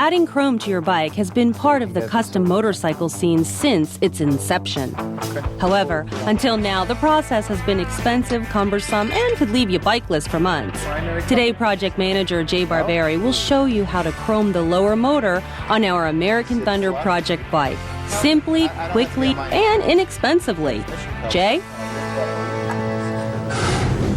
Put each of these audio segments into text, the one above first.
Adding chrome to your bike has been part of the custom motorcycle scene since its inception. However, until now, the process has been expensive, cumbersome, and could leave you bikeless for months. Today, project manager Jay Barberi will show you how to chrome the lower motor on our American Thunder project bike. Simply, quickly, and inexpensively. Jay?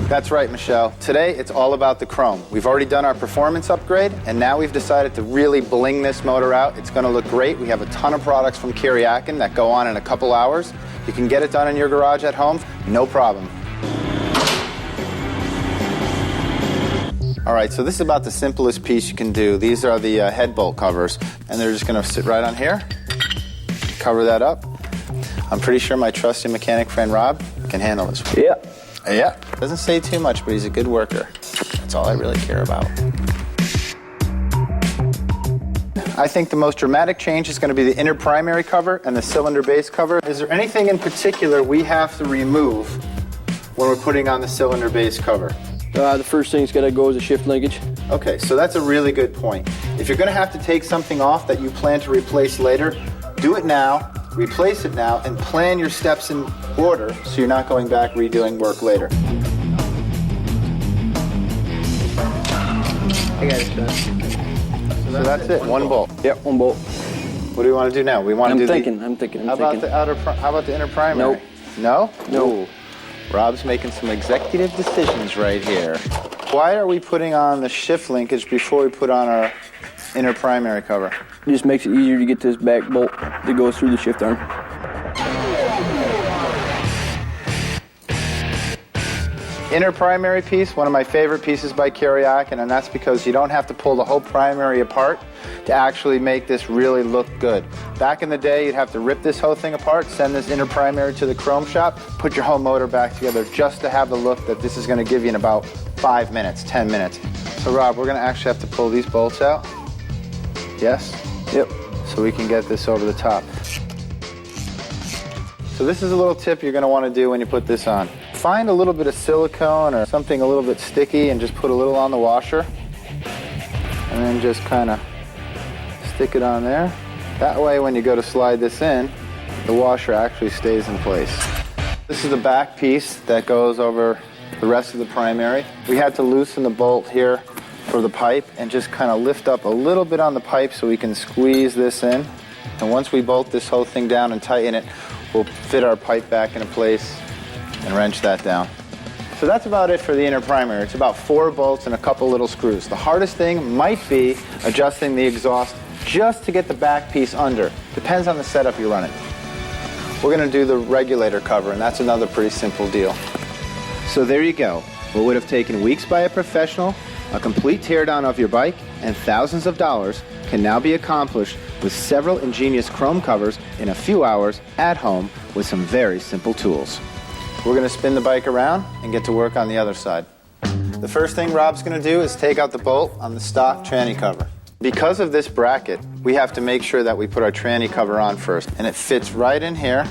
That's right, Michelle. Today, it's all about the chrome. We've already done our performance upgrade, and now we've decided to really bling this motor out. It's going to look great. We have a ton of products from Kuryakyn that go on in a couple hours. You can get it done in your garage at home, no problem. All right, so this is about the simplest piece you can do. These are the head bolt covers, and they're just going to sit right on here. Cover that up. I'm pretty sure my trusty mechanic friend Rob can handle this one. Yeah. Yeah, doesn't say too much, but he's a good worker. That's all I really care about. I think the most dramatic change is going to be the inner primary cover and the cylinder base cover. Is there anything in particular we have to remove when we're putting on the cylinder base cover? The first thing that's got to go is the shift linkage. Okay, so that's a really good point. If you're going to have to take something off that you plan to replace later, do it now, replace it now, and plan your steps in order so you're not going back redoing work later. I got it done. So that's it, one bolt. Yep, one bolt. What do we want to do now? We want to do I'm thinking. How about the inner primary? Nope. No? No. Ooh. Rob's making some executive decisions right here. Why are we putting on the shift linkage before we put on our inner primary cover? It just makes it easier to get this back bolt that goes through the shift arm. Inner primary piece, one of my favorite pieces by Kuryakyn, and that's because you don't have to pull the whole primary apart to actually make this really look good. Back in the day, you'd have to rip this whole thing apart, send this inner primary to the chrome shop, put your whole motor back together just to have the look that this is going to give you in about 5 minutes, 10 minutes. So Rob, we're going to actually have to pull these bolts out. Yes? Yep. So we can get this over the top. So this is a little tip you're going to want to do when you put this on. Find a little bit of silicone or something a little bit sticky and just put a little on the washer. And then just kind of stick it on there. That way when you go to slide this in, the washer actually stays in place. This is the back piece that goes over the rest of the primary. We had to loosen the bolt here for the pipe and just kind of lift up a little bit on the pipe so we can squeeze this in. And once we bolt this whole thing down and tighten it, we'll fit our pipe back into place and wrench that down. So that's about it for the inner primary. It's about 4 bolts and a couple little screws. The hardest thing might be adjusting the exhaust just to get the back piece under. Depends on the setup you're running. We're going to do the regulator cover, and that's another pretty simple deal. So there you go. What would have taken weeks by a professional, a complete teardown of your bike, and thousands of dollars can now be accomplished with several ingenious chrome covers in a few hours at home with some very simple tools. We're going to spin the bike around and get to work on the other side. The first thing Rob's going to do is take out the bolt on the stock tranny cover. Because of this bracket, we have to make sure that we put our tranny cover on first. And it fits right in here,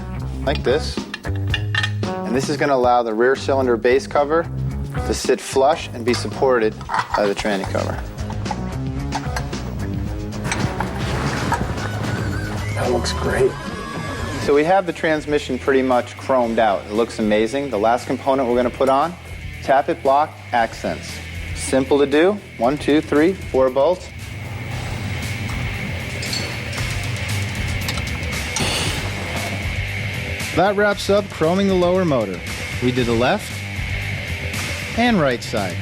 like this. And this is going to allow the rear cylinder base cover to sit flush and be supported by the tranny cover. That looks great. So we have the transmission pretty much chromed out. It looks amazing. The last component we're going to put on, tap it block accents. Simple to do. 1, 2, 3, 4 bolts. That wraps up chroming the lower motor. We did the left and right side.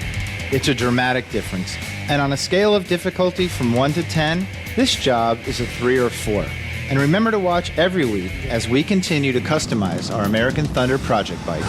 It's a dramatic difference. And on a scale of difficulty from 1 to 10, this job is a 3 or 4. And remember to watch every week as we continue to customize our American Thunder project bike.